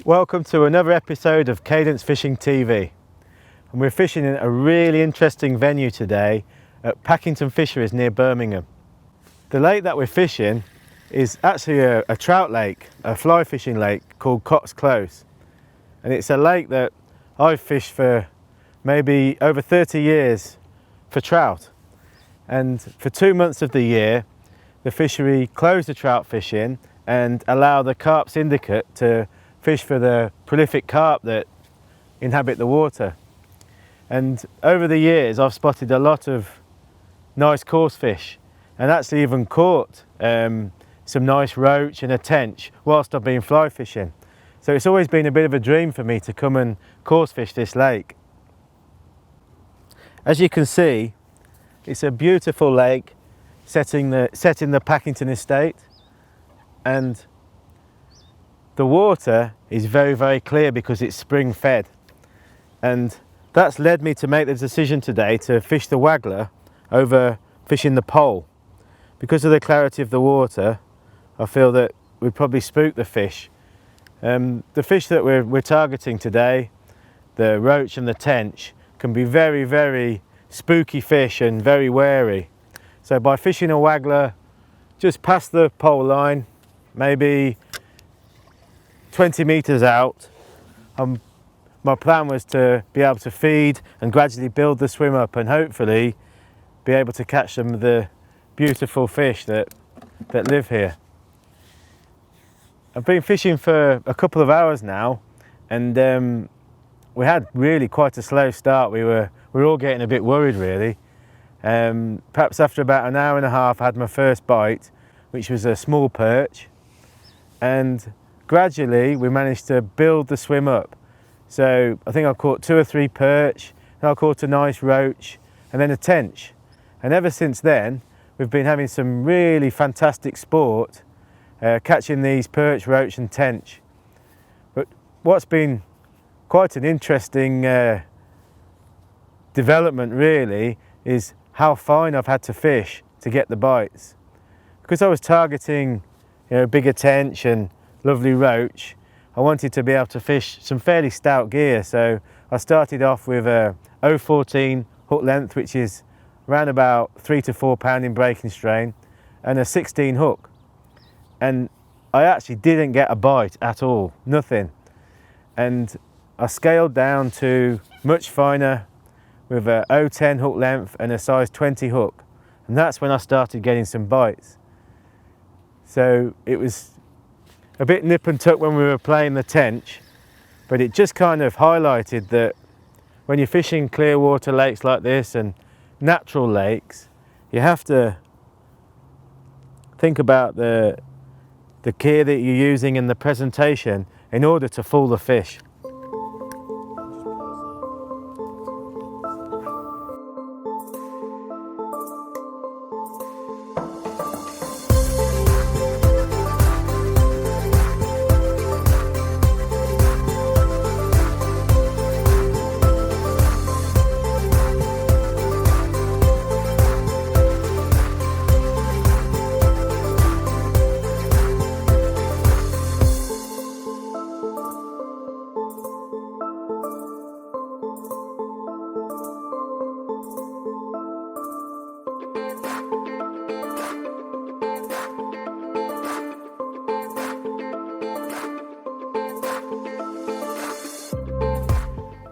Welcome to another episode of Cadence Fishing TV. And we're fishing in a really interesting venue today at Packington Fisheries near Birmingham. The lake that we're fishing is actually a trout lake, a fly fishing lake called Cox Close. And it's a lake that I've fished for maybe over 30 years for trout. And for 2 months of the year, the fishery close the trout fishing and allow the carp syndicate to fish for the prolific carp that inhabit the water. And over the years I've spotted a lot of nice coarse fish and actually even caught some nice roach and a tench whilst I've been fly fishing. So it's always been a bit of a dream for me to come and coarse fish this lake. As you can see, it's a beautiful lake set in the Packington estate, and the water is very, very clear because it's spring fed. And that's led me to make the decision today to fish the Waggler over fishing the pole. Because of the clarity of the water, I feel that we'd probably spook the fish. The fish that we're targeting today, the roach and the tench, can be very, very spooky fish and very wary. So by fishing a Waggler just past the pole line, maybe 20 metres out, my plan was to be able to feed and gradually build the swim up and hopefully be able to catch some of the beautiful fish that live here. I've been fishing for a couple of hours now, and we had really quite a slow start. We were all getting a bit worried really. Perhaps after about an hour and a half I had my first bite, which was a small perch, and gradually we managed to build the swim up. So I think I caught 2 or 3 perch, and I caught a nice roach and then a tench. And ever since then we've been having some really fantastic sport catching these perch, roach and tench. But what's been quite an interesting development really is how fine I've had to fish to get the bites. Because I was targeting bigger tench and lovely roach, I wanted to be able to fish some fairly stout gear, so I started off with a 014 hook length, which is around about 3 to 4 pound in breaking strain, and a 16 hook. And I actually didn't get a bite at all, nothing. And I scaled down to much finer with a 010 hook length and a size 20 hook, and that's when I started getting some bites. So it was a bit nip and tuck when we were playing the tench, but it just kind of highlighted that when you're fishing clear water lakes like this and natural lakes, you have to think about the gear that you're using and the presentation in order to fool the fish.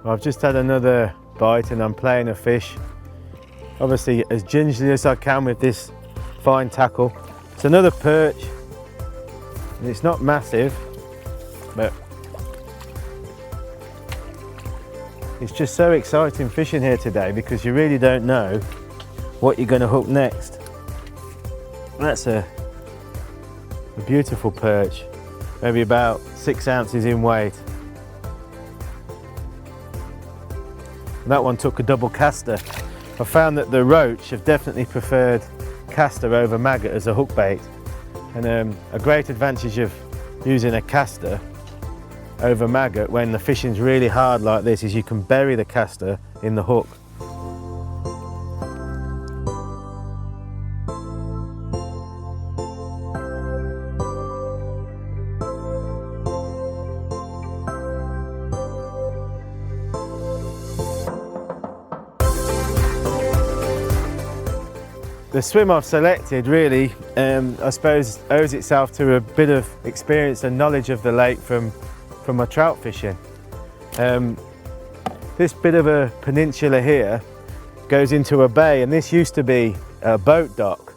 I've just had another bite and I'm playing a fish, obviously as gingerly as I can with this fine tackle. It's another perch, and it's not massive, but it's just so exciting fishing here today because you really don't know what you're going to hook next. That's a beautiful perch, maybe about 6 ounces in weight. That one took a double caster. I found that the roach have definitely preferred caster over maggot as a hook bait, and a great advantage of using a caster over maggot when the fishing's really hard like this is you can bury the caster in the hook. The swim I've selected really, I suppose, owes itself to a bit of experience and knowledge of the lake from my trout fishing. This bit of a peninsula here goes into a bay, and this used to be a boat dock,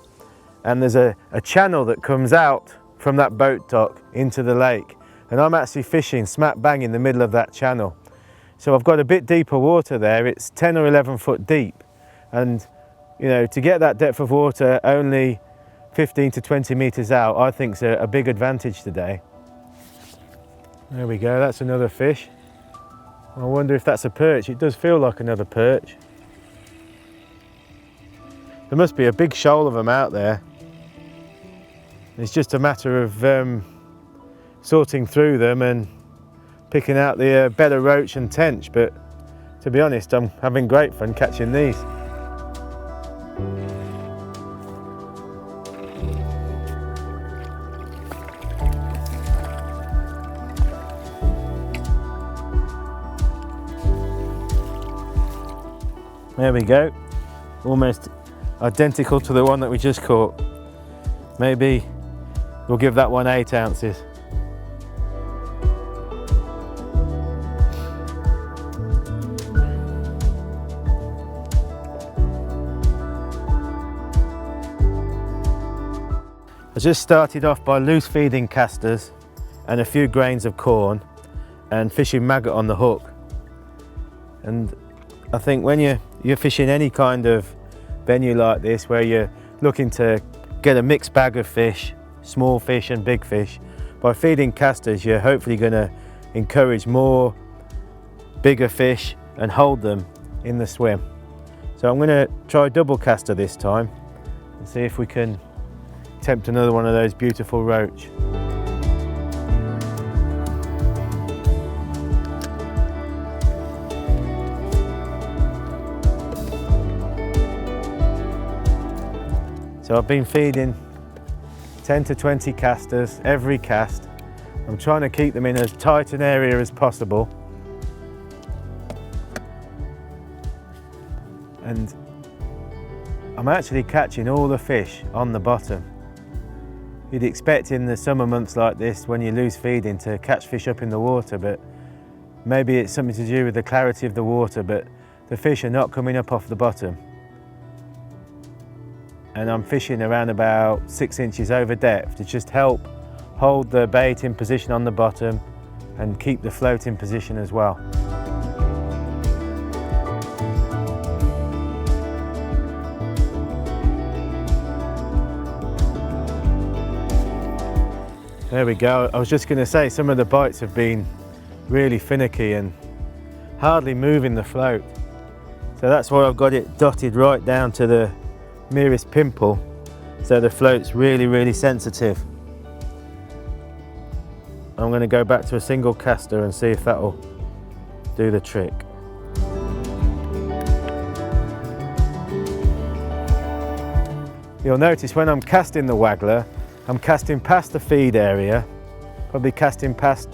and there's a channel that comes out from that boat dock into the lake, and I'm actually fishing smack bang in the middle of that channel. So I've got a bit deeper water there. It's 10 or 11 foot deep, and you know, to get that depth of water only 15 to 20 meters out, I think is a big advantage today. There we go, that's another fish. I wonder if that's a perch. It does feel like another perch. There must be a big shoal of them out there. It's just a matter of sorting through them and picking out the better roach and tench, but to be honest, I'm having great fun catching these. There we go, almost identical to the one that we just caught. Maybe we'll give that one 8 ounces. I just started off by loose feeding casters and a few grains of corn and fishing maggot on the hook. And I think when you're fishing any kind of venue like this, where you're looking to get a mixed bag of fish, small fish and big fish, by feeding casters you're hopefully going to encourage more bigger fish and hold them in the swim. So I'm going to try double caster this time and see if we can tempt another one of those beautiful roach. So I've been feeding 10 to 20 casters every cast. I'm trying to keep them in as tight an area as possible. And I'm actually catching all the fish on the bottom. You'd expect in the summer months like this, when you lose feeding, to catch fish up in the water, but maybe it's something to do with the clarity of the water, but the fish are not coming up off the bottom. And I'm fishing around about 6 inches over depth to just help hold the bait in position on the bottom and keep the float in position as well. There we go. I was just going to say, some of the bites have been really finicky and hardly moving the float. So that's why I've got it dotted right down to the merest pimple, so the float's really sensitive. I'm going to go back to a single caster and see if that'll do the trick. You'll notice when I'm casting the Waggler, I'm casting past the feed area, probably casting past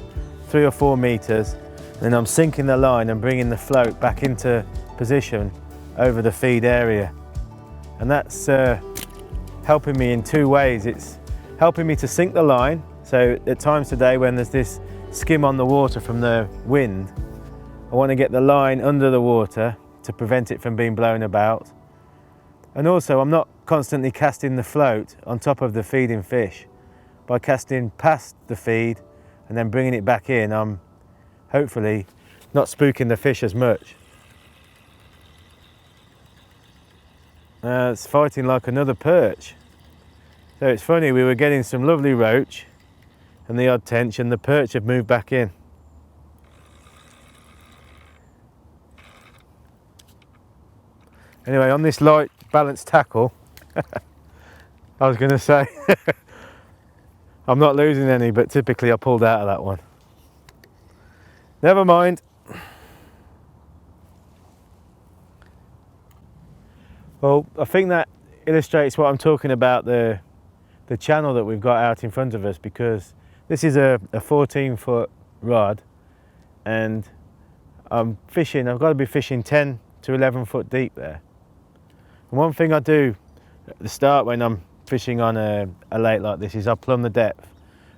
3 or 4 meters, then I'm sinking the line and bringing the float back into position over the feed area. And that's helping me in 2 ways. It's helping me to sink the line, so at times today when there's this skim on the water from the wind, I want to get the line under the water to prevent it from being blown about. And also I'm not constantly casting the float on top of the feeding fish. By casting past the feed and then bringing it back in, I'm hopefully not spooking the fish as much. It's fighting like another perch. So it's funny, we were getting some lovely roach and the odd tench, and the perch have moved back in. Anyway, on this light balanced tackle, I was going to say, I'm not losing any, but typically I pulled out of that one. Never mind. Well, I think that illustrates what I'm talking about, the channel that we've got out in front of us, because this is a 14-foot rod and I've got to be fishing 10 to 11 foot deep there. And one thing I do at the start when I'm fishing on a lake like this is I plumb the depth.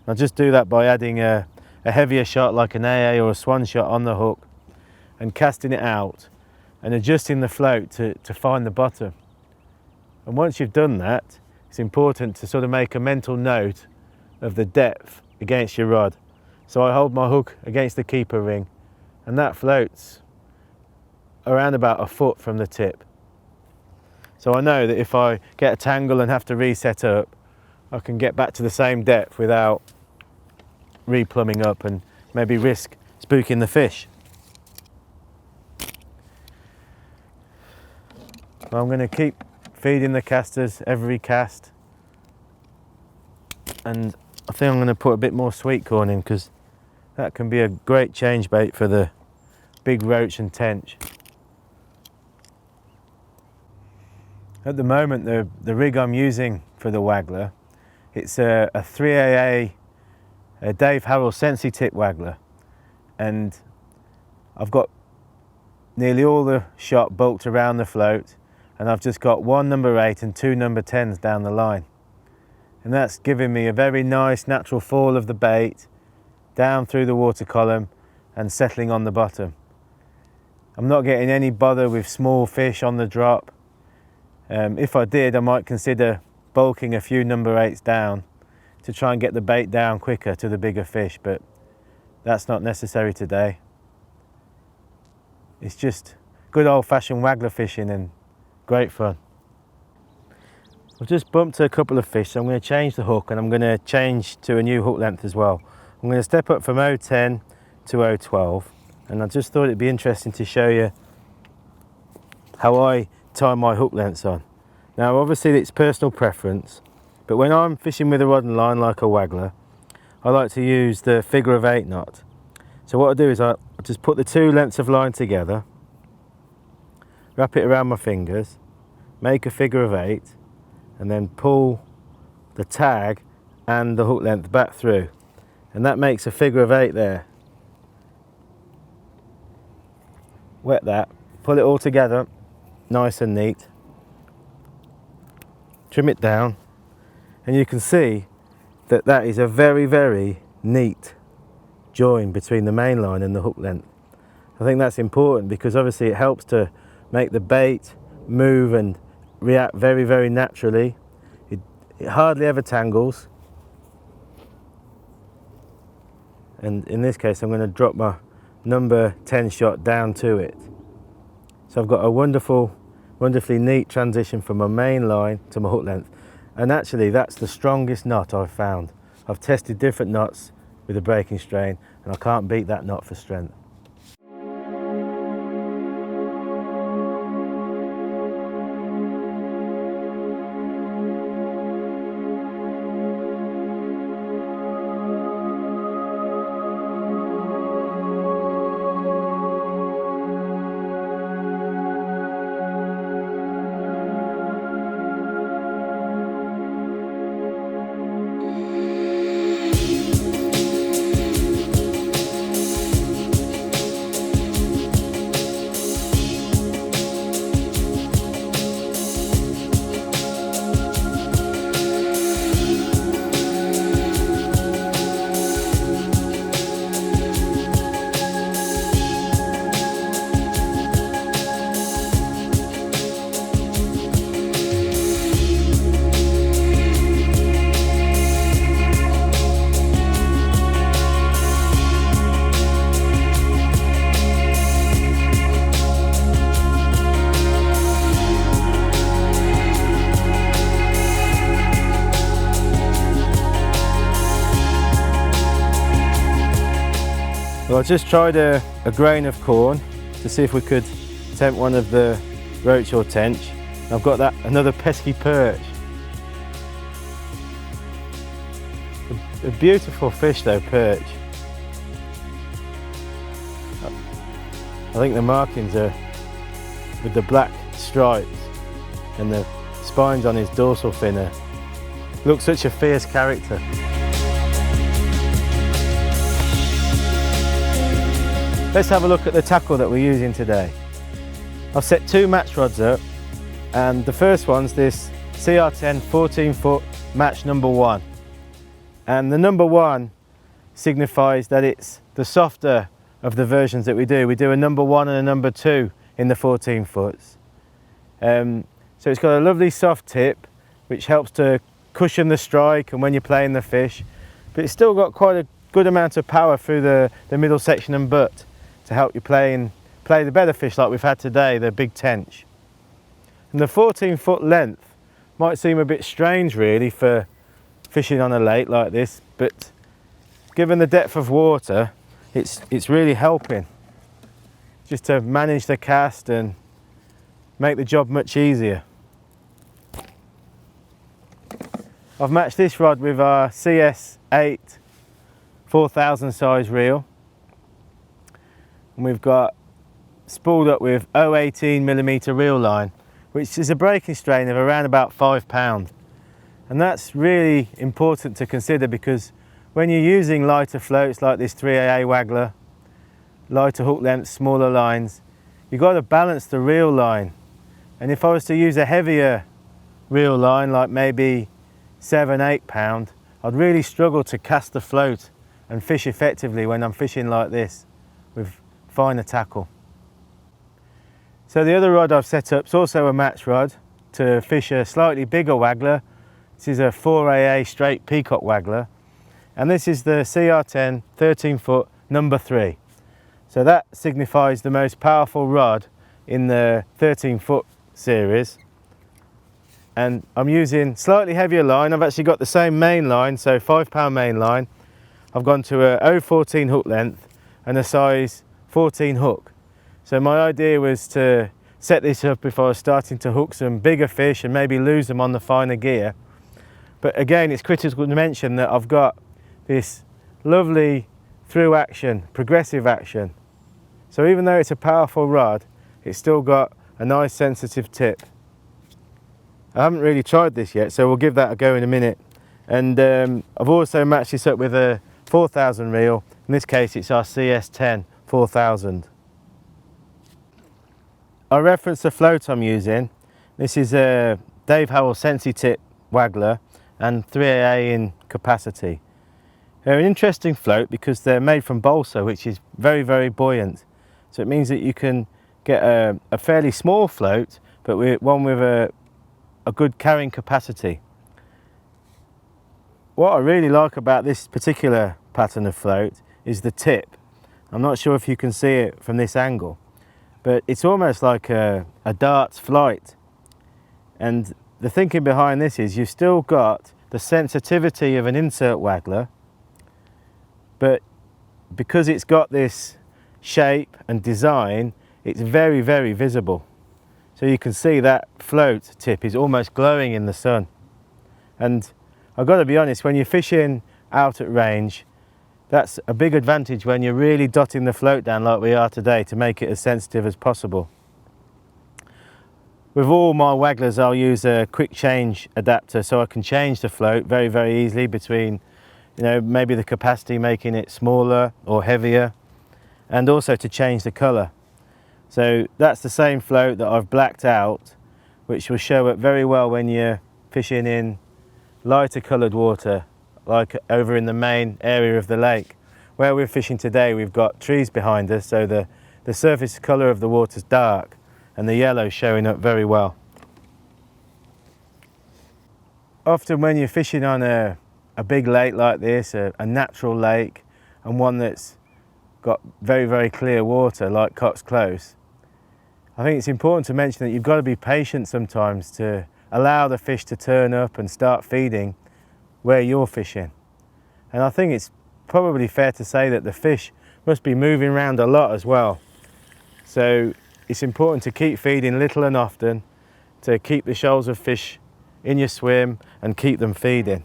I just do that by adding a heavier shot like an AA or a swan shot on the hook and casting it out and adjusting the float to find the bottom. And once you've done that, it's important to sort of make a mental note of the depth against your rod. So I hold my hook against the keeper ring and that floats around about a foot from the tip. So I know that if I get a tangle and have to reset up, I can get back to the same depth without replumbing up and maybe risk spooking the fish. So I'm going to keep feeding the casters every cast, and I think I'm going to put a bit more sweet corn in because that can be a great change bait for the big roach and tench. At the moment the rig I'm using for the Waggler, it's a 3AA a Dave Harrell Sensi tip Waggler, and I've got nearly all the shot bulked around the float, and I've just got one number 8 and 2 number 10s down the line, and that's giving me a very nice natural fall of the bait down through the water column and settling on the bottom. I'm not getting any bother with small fish on the drop. If I did, I might consider bulking a few number 8s down to try and get the bait down quicker to the bigger fish, but that's not necessary today. It's just good old-fashioned Waggler fishing and great fun. I've just bumped a couple of fish, so I'm going to change the hook and I'm going to change to a new hook length as well. I'm going to step up from 010 to 012, and I just thought it'd be interesting to show you how I tie my hook lengths on. Now obviously it's personal preference, but when I'm fishing with a rod and line like a Waggler, I like to use the figure of 8 knot. So what I do is I just put the 2 lengths of line together, wrap it around my fingers, make a figure of 8, and then pull the tag and the hook length back through, and that makes a figure of 8 there. Wet that, pull it all together nice and neat, trim it down, and you can see that that is a very, very neat join between the main line and the hook length. I think that's important because obviously it helps to make the bait move and react very, very naturally. It hardly ever tangles, and in this case I'm going to drop my number 10 shot down to it. So I've got a wonderfully neat transition from my main line to my hook length, and actually that's the strongest knot I've found. I've tested different knots with a breaking strain and I can't beat that knot for strength. Well, I just tried a grain of corn to see if we could tempt one of the roach or tench. I've got another pesky perch. A beautiful fish though, perch. I think the markings are with the black stripes and the spines on his dorsal fin looks such a fierce character. Let's have a look at the tackle that we're using today. I've set 2 match rods up, and the first one's this CR10 14 foot match number 1. And the number 1 signifies that it's the softer of the versions that we do. We do a number 1 and a number 2 in the 14 foots. So it's got a lovely soft tip which helps to cushion the strike and when you're playing the fish, but it's still got quite a good amount of power through the middle section and butt to help you play the better fish like we've had today, the big tench. And the 14 foot length might seem a bit strange really for fishing on a lake like this, but given the depth of water, it's really helping just to manage the cast and make the job much easier. I've matched this rod with our CS8 4000 size reel, and we've got spooled up with 0.18mm reel line, which is a breaking strain of around about £5. And that's really important to consider, because when you're using lighter floats like this 3AA Waggler, lighter hook lengths, smaller lines, you've got to balance the reel line. And if I was to use a heavier reel line, like maybe £7–8, I'd really struggle to cast the float and fish effectively when I'm fishing like this with finer tackle. So the other rod I've set up is also a match rod to fish a slightly bigger Waggler. This is a 4AA straight peacock Waggler, and this is the CR10 13 foot number 3. So that signifies the most powerful rod in the 13 foot series. And I'm using slightly heavier line. I've actually got the same main line, so £5 main line. I've gone to a 0.14 hook length and a size 14 hook. So my idea was to set this up if I was starting to hook some bigger fish and maybe lose them on the finer gear. But again, it's critical to mention that I've got this lovely through action, progressive action. So even though it's a powerful rod, it's still got a nice sensitive tip. I haven't really tried this yet, so we'll give that a go in a minute. And I've also matched this up with a 4000 reel. In this case, it's our CS10 4000. I reference the float I'm using. This is a Dave Howell Sensi Tip Waggler and 3AA in capacity. They're an interesting float because they're made from balsa, which is very, very buoyant. So it means that you can get a fairly small float, but one with a good carrying capacity. What I really like about this particular pattern of float is the tip. I'm not sure if you can see it from this angle, but it's almost like a dart's flight. And the thinking behind this is you've still got the sensitivity of an insert Waggler, but because it's got this shape and design, it's very, very visible. So you can see that float tip is almost glowing in the sun. And I've got to be honest, when you're fishing out at range, that's a big advantage when you're really dotting the float down like we are today to make it as sensitive as possible. With all my Wagglers, I'll use a quick change adapter so I can change the float very, very easily between, maybe the capacity, making it smaller or heavier, and also to change the colour. So that's the same float that I've blacked out, which will show up very well when you're fishing in lighter coloured water, like over in the main area of the lake. Where we're fishing today, we've got trees behind us, so the surface colour of the water's dark and the yellow showing up very well. Often when you're fishing on a big lake like this, a natural lake, and one that's got very, very clear water like Cox Close, I think it's important to mention that you've got to be patient sometimes to allow the fish to turn up and start feeding where you're fishing. And I think it's probably fair to say that the fish must be moving around a lot as well. So it's important to keep feeding little and often to keep the shoals of fish in your swim and keep them feeding.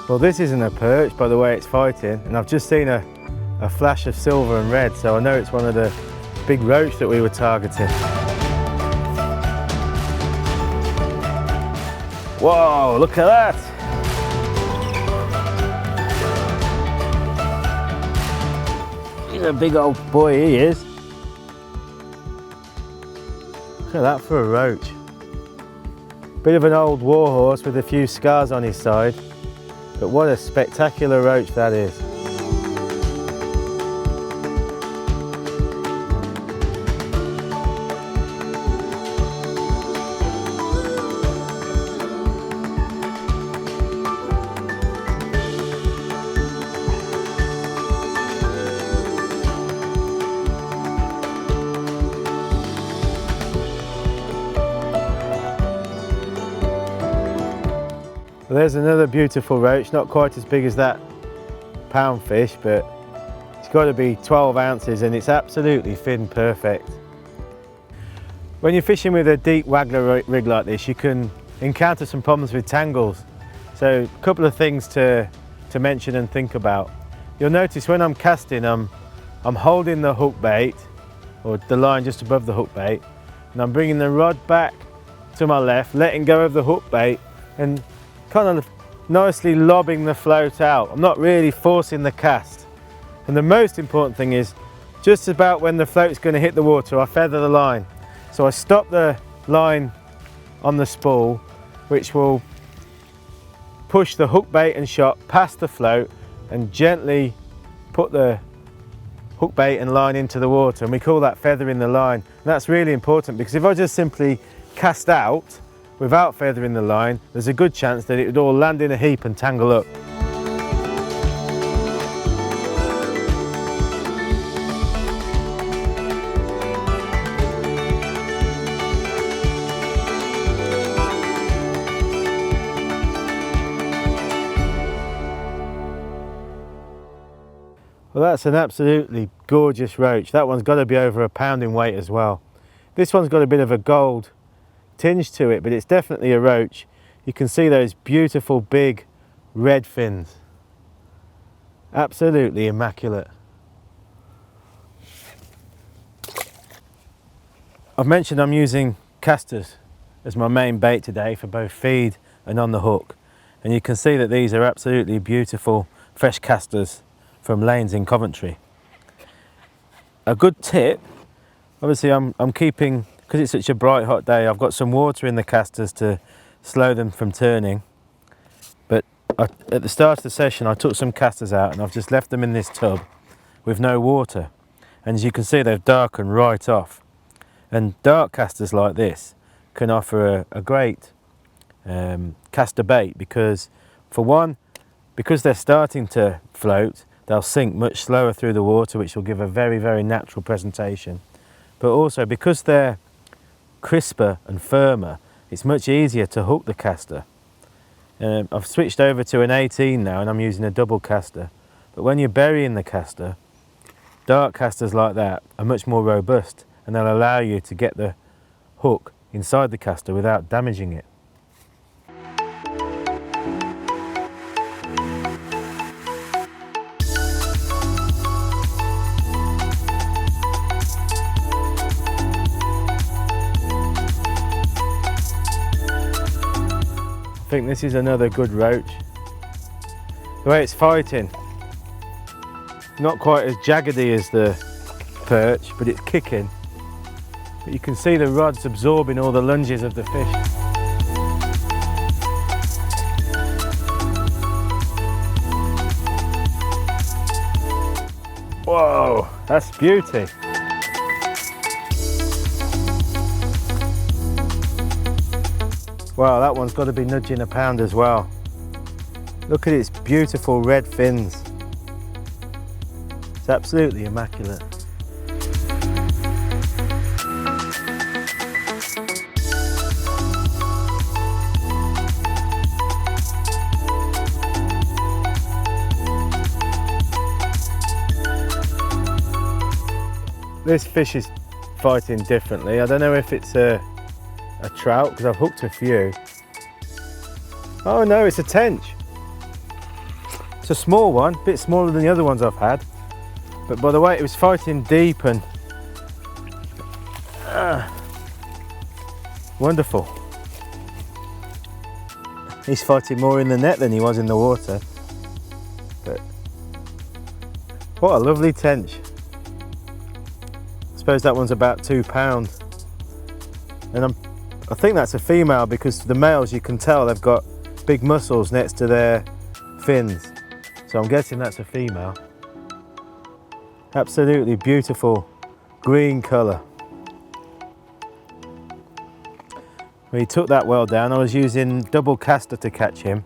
Well, this isn't a perch by the way it's fighting, and I've just seen a flash of silver and red, so I know it's one of the big roach that we were targeting. Whoa, look at that! He's a big old boy, he is. Look at that for a roach. Bit of an old warhorse with a few scars on his side, but what a spectacular roach that is. Well, there's another beautiful roach, not quite as big as that poundfish, but it's got to be 12 ounces and it's absolutely fin perfect. When you're fishing with a deep Waggler rig like this, you can encounter some problems with tangles. So a couple of things to mention and think about. You'll notice when I'm casting, I'm holding the hook bait, or the line just above the hook bait, and I'm bringing the rod back to my left, letting go of the hook bait, and kind of nicely lobbing the float out. I'm not really forcing the cast. And the most important thing is, just about when the float's going to hit the water, I feather the line. So I stop the line on the spool, which will push the hook bait and shot past the float and gently put the hook bait and line into the water, and we call that feathering the line. And that's really important, because if I just simply cast out without feathering the line, there's a good chance that it would all land in a heap and tangle up. Well, that's an absolutely gorgeous roach. That one's got to be over a pound in weight as well. This one's got a bit of a gold tinge to it, but it's definitely a roach. You can see those beautiful big red fins. Absolutely immaculate. I've mentioned I'm using casters as my main bait today for both feed and on the hook, and you can see that these are absolutely beautiful fresh casters from Lanes in Coventry. A good tip, obviously I'm keeping, because it's such a bright hot day, I've got some water in the casters to slow them from turning, but at the start of the session I took some casters out and I've just left them in this tub with no water, and as you can see they've darkened right off. And dark casters like this can offer a great caster bait, because for one, because they're starting to float, they'll sink much slower through the water, which will give a very, very natural presentation. But also because they're crisper and firmer, it's much easier to hook the caster. I've switched over to an 18 now and I'm using a double caster. But when you're burying the caster, dark casters like that are much more robust, and they'll allow you to get the hook inside the caster without damaging it. I think this is another good roach. The way it's fighting, not quite as jaggedy as the perch, but it's kicking. But you can see the rod's absorbing all the lunges of the fish. Whoa, that's beauty. Wow, that one's got to be nudging a pound as well. Look at its beautiful red fins. It's absolutely immaculate. This fish is fighting differently. I don't know if it's a trout, because I've hooked a few. Oh no, it's a tench. It's a small one, a bit smaller than the other ones I've had, but by the way it was fighting deep and wonderful. He's fighting more in the net than he was in the water. But what a lovely tench. I suppose that one's about £2. And I think that's a female because the males, you can tell they've got big muscles next to their fins. So I'm guessing that's a female. Absolutely beautiful green colour. He took that well down. I was using double caster to catch him,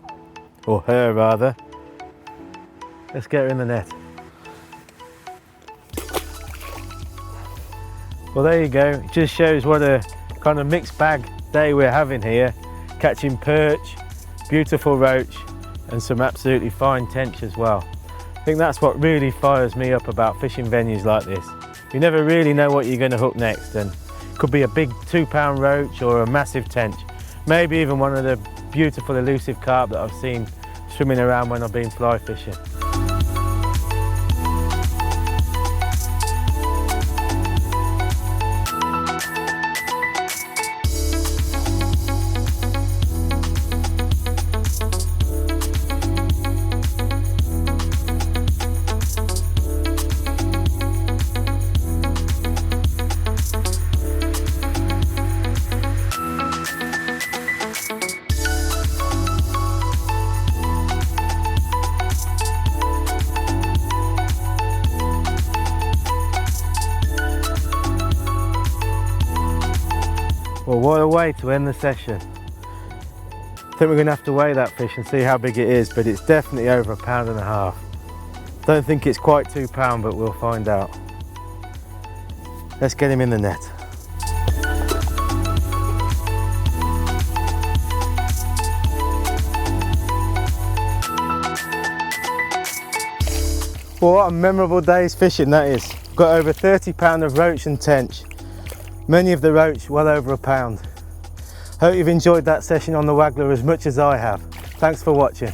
or her rather. Let's get her in the net. Well, there you go. It just shows what a kind of mixed bag day we're having here. Catching perch, beautiful roach, and some absolutely fine tench as well. I think that's what really fires me up about fishing venues like this. You never really know what you're going to hook next, and it could be a big £2 roach or a massive tench. Maybe even one of the beautiful elusive carp that I've seen swimming around when I've been fly fishing. Well, what a way to end the session. I think we're going to have to weigh that fish and see how big it is, but it's definitely over £1.5 pounds. Don't think it's quite £2, but we'll find out. Let's get him in the net. Well, what a memorable day's fishing that is. Got over £30 of roach and tench. Many of the roach well over £1. Hope you've enjoyed that session on the Waggler as much as I have. Thanks for watching.